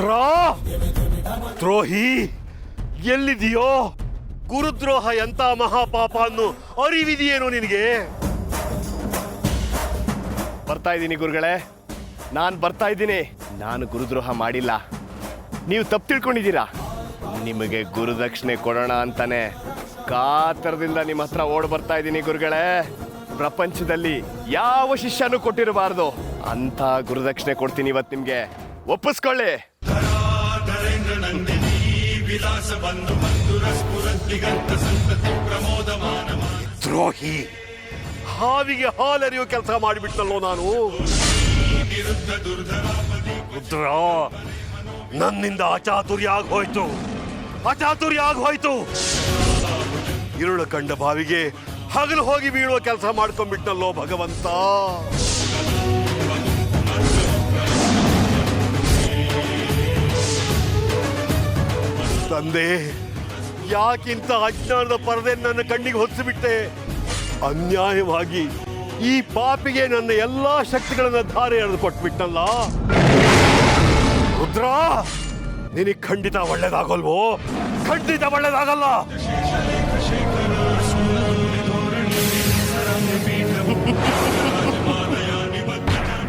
ರುದ್ರ ದ್ರೋಹಿ ಎಲ್ಲಿದೆಯೋ? ಗುರುದ್ರೋಹ ಎಂತ ಮಹಾಪಾಪ ಅನ್ನು ಅರಿವಿದೆಯೇನೋ ನಿನಗೆ? ಬರ್ತಾ ಇದ್ದೀನಿ ಗುರುಗಳೇ, ನಾನು ಬರ್ತಾ ಇದ್ದೀನಿ. ನಾನು ಗುರುದ್ರೋಹ ಮಾಡಿಲ್ಲ, ನೀವು ತಪ್ಪು ತಿಳ್ಕೊಂಡಿದ್ದೀರಾ. ನಿಮಗೆ ಗುರುದಕ್ಷಿಣೆ ಕೊಡೋಣ ಅಂತಾನೆ ಕಾತರದಿಂದ ನಿಮ್ಮ ಹತ್ರ ಓಡ್ ಬರ್ತಾ ಇದ್ದೀನಿ ಗುರುಗಳೇ. ಪ್ರಪಂಚದಲ್ಲಿ ಯಾವ ಶಿಷ್ಯನೂ ಕೊಟ್ಟಿರಬಾರ್ದು ಅಂತ ಗುರುದಕ್ಷಿಣೆ ಕೊಡ್ತೀನಿ ಇವತ್ತು ನಿಮ್ಗೆ, ಒಪ್ಪಿಸ್ಕೊಳ್ಳಿ. ದ್ರೋಹಿ, ಹಾವಿಗೆ ಹಾಲೆರೆಯೋ ಕೆಲಸ ಮಾಡಿಬಿಟ್ಟಲ್ಲೋ ನಾನು. ರುದ್ರ, ನನ್ನಿಂದ ಅಚಾತುರ್ಯ ಆಗೋಯ್ತು. ಇರುಳು ಕಂಡ ಬಾವಿಗೆ ಹಗಲು ಹೋಗಿ ಬೀಳುವ ಕೆಲಸ ಮಾಡ್ಕೊಂಡ್ಬಿಟ್ಟಲ್ಲೋ ಭಗವಂತ. ತಂದೆ, ಯಾಕಿಂತ ಅಜ್ಞಾನದ ಪರದೆ ನನ್ನ ಕಣ್ಣಿಗೆ ಹೊತ್ತಿಬಿಟ್ಟೆ? ಅನ್ಯಾಯವಾಗಿ ಈ ಪಾಪಿಗೆ ನನ್ನ ಎಲ್ಲಾ ಶಕ್ತಿಗಳನ್ನ ಧಾರೆ ಎಳೆದು ಕೊಟ್ಬಿಟ್ಟಲ್ಲ. ರುದ್ರ, ನಿನಗೆ ಖಂಡಿತ ಒಳ್ಳೇದಾಗಲ್ವೋ? ಖಂಡಿತ ಒಳ್ಳೇದಾಗಲ್ಲ.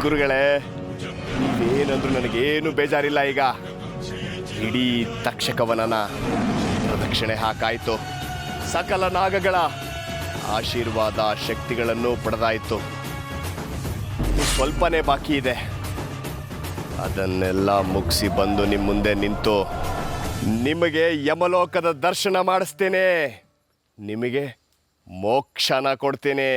ಗುರುಗಳೇ, ನೀವೇನಂದ್ರೂ ನನಗೇನು ಬೇಜಾರಿಲ್ಲ. ಈಗ ಇಡೀ ತಕ್ಷಕವನನ ಪ್ರದಕ್ಷಿಣೆ ಹಾಕಾಯ್ತು, ಸಕಲ ನಾಗಗಳ ಆಶೀರ್ವಾದ ಶಕ್ತಿಗಳನ್ನು ಪಡೆದಾಯಿತು. ಸ್ವಲ್ಪನೇ ಬಾಕಿ ಇದೆ, ಅದನ್ನೆಲ್ಲ ಮುಗಿಸಿ ಬಂದು ನಿಮ್ಮ ಮುಂದೆ ನಿಂತು ನಿಮಗೆ ಯಮಲೋಕದ ದರ್ಶನ ಮಾಡಿಸ್ತೇನೆ, ನಿಮಗೆ ಮೋಕ್ಷನ ಕೊಡ್ತೇನೆ.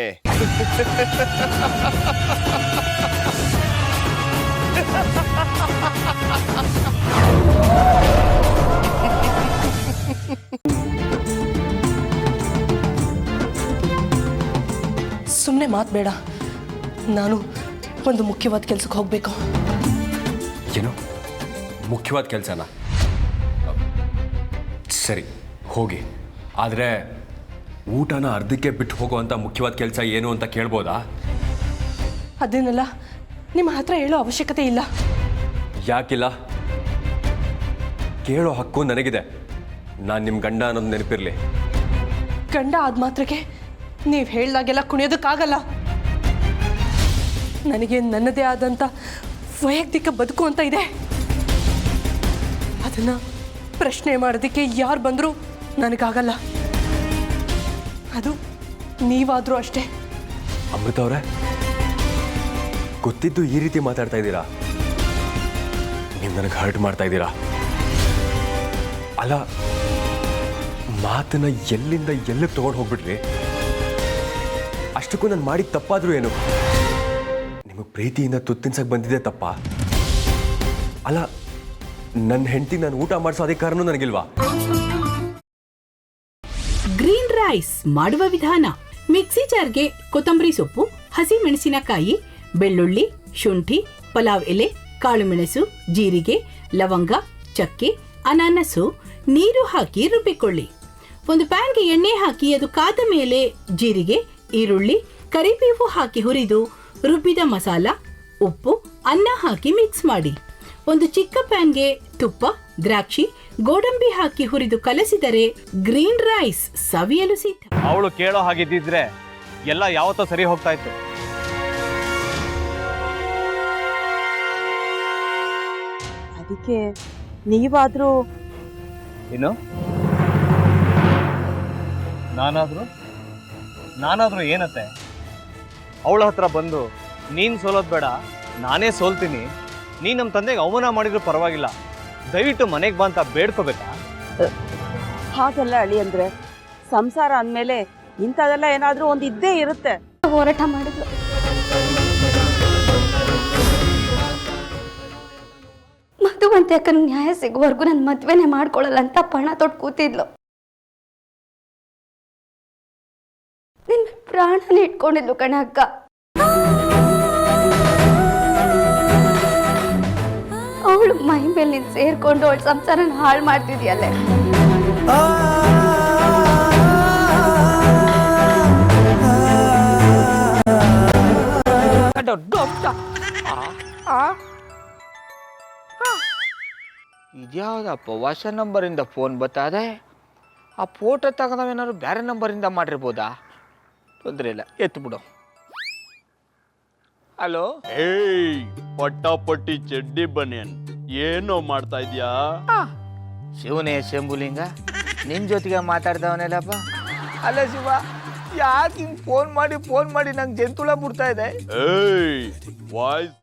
ಸುಮ್ಮನೆ ಮಾತು ಬೇಡ, ನಾನು ಒಂದು ಮುಖ್ಯವಾದ ಕೆಲಸಕ್ಕೆ ಹೋಗಬೇಕು. ಏನು ಮುಖ್ಯವಾದ ಕೆಲಸನ? ಸರಿ ಹೋಗಿ, ಆದರೆ ಊಟನ ಅರ್ಧಕ್ಕೆ ಬಿಟ್ಟು ಹೋಗುವಂಥ ಮುಖ್ಯವಾದ ಕೆಲಸ ಏನು ಅಂತ ಕೇಳ್ಬೋದಾ? ಅದನ್ನೆಲ್ಲ ನಿಮ್ಮ ಹತ್ರ ಹೇಳೋ ಅವಶ್ಯಕತೆ ಇಲ್ಲ. ಯಾಕಿಲ್ಲ? ಕೇಳೋ ಹಕ್ಕು ನನಗಿದೆ. ನಾನು ನಿಮ್ಮ ಗಂಡ ಅನ್ನೋದು ನೆನಪಿರಲಿ. ಗಂಡ ಆದ ಮಾತ್ರಕ್ಕೆ ನೀವು ಹೇಳ್ದಾಗೆಲ್ಲ ಕುಣಿಯೋದಕ್ಕಾಗಲ್ಲ. ನನಗೆ ನನ್ನದೇ ಆದಂಥ ವೈಯಕ್ತಿಕ ಬದುಕು ಅಂತ ಇದೆ. ಅದನ್ನು ಪ್ರಶ್ನೆ ಮಾಡೋದಕ್ಕೆ ಯಾರು ಬಂದರೂ ನನಗಾಗಲ್ಲ. ಅದು ನೀವಾದರೂ ಅಷ್ಟೇ. ಅಮೃತ ಅವರೇ, ಗೊತ್ತಿದ್ದು ಈ ರೀತಿ ಮಾತಾಡ್ತಾ ಇದ್ದೀರಾ? ನೀವು ನನಗೆ ಹರ್ಟ್ ಮಾಡ್ತಾ ಇದ್ದೀರಾ. ಅಲ್ಲ, ಮಾತನ್ನ ಎಲ್ಲಿಂದ ಎಲ್ಲಿಗೆ ತೊಗೊಂಡು ಹೋಗ್ಬಿಟ್ರಿ? ಅಷ್ಟಕ್ಕೂ ನಾನು ಮಾಡಿದ ತಪ್ಪಾದರೂ ಏನು? ನಿಮಗೆ ಪ್ರೀತಿಯಿಂದ ತುತ್ತಿನ್ಸಕ್ಕೆ ಬಂದಿದ್ದೆ ತಪ್ಪ? ಅಲ್ಲ, ನನ್ನ ಹೆಂಡತಿ ನಾನು ಊಟ ಮಾಡಿಸೋ ಅಧಿಕಾರನೂ ನನಗಿಲ್ವಾ? ಗ್ರೀನ್ ರೈಸ್ ಮಾಡುವ ವಿಧಾನ: ಮಿಕ್ಸಿ ಜಾರ್ಗೆ ಕೊತ್ತಂಬರಿ ಸೊಪ್ಪು, ಹಸಿ ಮೆಣಸಿನಕಾಯಿ, ಬೆಳ್ಳುಳ್ಳಿ, ಶುಂಠಿ, ಪಲಾವ್ ಎಲೆ, ಕಾಳುಮೆಣಸು, ಜೀರಿಗೆ, ಲವಂಗ, ಚಕ್ಕೆ, ಅನಾನಸು, ನೀರು ಹಾಕಿ ರುಬ್ಬಿಕೊಳ್ಳಿ. ಒಂದು ಪ್ಯಾನ್ಗೆ ಎಣ್ಣೆ ಹಾಕಿ ಅದು ಕಾದ ಮೇಲೆ ಜೀರಿಗೆ, ಈರುಳ್ಳಿ, ಕರಿಬೇವು ಹಾಕಿ ಹುರಿದು ರುಬ್ಬಿದ ಮಸಾಲ, ಉಪ್ಪು, ಅನ್ನ ಹಾಕಿ ಮಿಕ್ಸ್ ಮಾಡಿ. ಒಂದು ಚಿಕ್ಕ ಪ್ಯಾನ್ಗೆ ತುಪ್ಪ, ದ್ರಾಕ್ಷಿ, ಗೋಡಂಬಿ ಹಾಕಿ ಹುರಿದು ಕಲಸಿದರೆ ಗ್ರೀನ್ ರೈಸ್ ಸವಿಯಲು ಸಿದ್ಧ. ಅವಳು ಕೇಳೋ ಹಾಗಿದ್ದಿದ್ರೆ ಎಲ್ಲ ಯಾವತ್ತೋ ಸರಿ ಹೋಗ್ತಾ ಇತ್ತು. ಅದಕ್ಕೆ ನೀವಾದ್ರೂ ಏನು? ನಾನಾದ್ರೂ ಏನತ್ತೆ? ಅವಳ ಹತ್ರ ಬಂದು ನೀನು ಸೋಲೋದು ಬೇಡ, ನಾನೇ ಸೋಲ್ತೀನಿ, ನೀನು ನಮ್ಮ ತಂದೆಗೆ ಅವಮಾನ ಮಾಡಿದ್ರು ಪರವಾಗಿಲ್ಲ, ದಯವಿಟ್ಟು ಮನೆಗೆ ಬಾ ಅಂತ ಬೇಡ್ಕೋಬೇಕಾ? ಹಾಗೆಲ್ಲ ಅಳಿ ಅಂದ್ರೆ ಸಂಸಾರ ಅಂದಮೇಲೆ ಇಂಥದೆಲ್ಲ ಏನಾದರೂ ಒಂದು ಇದ್ದೇ ಇರುತ್ತೆ. ಹೋರಾಟ ಮಾಡಿದ್ಲು. ಮಧುವಂತೆ ಅಕ್ಕನ ನ್ಯಾಯ ಸಿಗುವವರೆಗೂ ನನ್ನ ಮದ್ವೆನೇ ಮಾಡ್ಕೊಳ್ಳಲ್ಲ ಅಂತ ಪಣ ತೊಟ್ಟು ಕೂತಿದ್ಲು. ನಿನ್ನ ಪ್ರಾಣನೇ ಇಟ್ಕೊಂಡಿದ್ಲು ಕಣ ಅಕ್ಕ. ಅವಳು ಮೈ ಮೇಲೆ ನೀನು ಸೇರ್ಕೊಂಡು ಅವಳ ಸಂಸಾರನ ಹಾಳು ಮಾಡ್ತಿದ್ಯಲ್ಲೇ. ಇದ್ಯಾವುದಪ್ಪ ಹೊಸ ನಂಬರಿಂದ ಫೋನ್ ಬರ್ತದೆ. ಆ ಫೋಟೋ ತಗೊಂಡವೇನಾದ್ರು ಬೇರೆ ನಂಬರಿಂದ ಮಾಡಿರ್ಬೋದಾ? ತೊಂದರೆ ಇಲ್ಲ, ಎತ್ತು ಬಿಡು. ಹಲೋ, ಏಯ್ ಪಟ್ಟಾಪಟ್ಟಿ ಚಡ್ಡಿ ಬನಿಯನ್, ಏನೋ ಮಾಡ್ತಾ ಇದ್ಯಾ? ಶಿವನೇ ಶಂಭುಲಿಂಗ, ನಿನ್ನ ಜೊತೆಗೆ ಮಾತಾಡ್ದವನೇಲಪ್ಪ. ಅಲ್ಲ ಶಿವ, ಯಾಕೆ ಹಿಂಗೆ ಫೋನ್ ಮಾಡಿ ನಂಗೆ ಜಂತುಳ ಬಿಡ್ತಾ ಇದೆ? ಏಯ್ ವಾಯ್ಸ್